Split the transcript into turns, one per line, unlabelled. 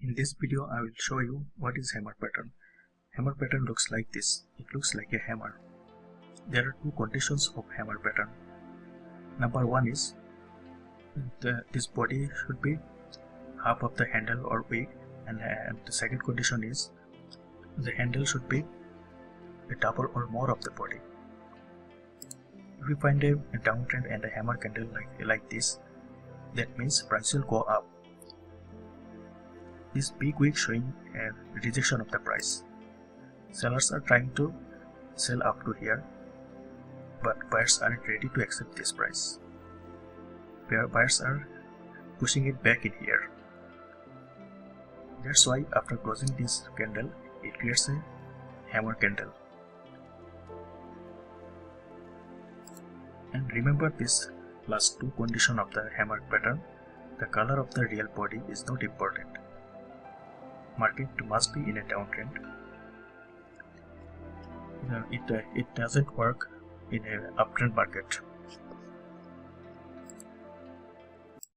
In this video, I will show you what is hammer pattern. Hammer pattern looks like this. It looks like a hammer. There are two conditions of hammer pattern. Number one is this body should be half of the handle or wick, and the second condition is the handle should be a double or more of the body. If you find a downtrend and a hammer candle like this, that means price will go up. This big wick showing a rejection of the price. Sellers are trying to sell up to here, but buyers aren't ready to accept this price. Buyers are pushing it back in here. That's why after closing this candle, it creates a hammer candle. And remember this last two condition of the hammer pattern. The color of the real body is not important. Market must be in a downtrend. It doesn't work in an uptrend market.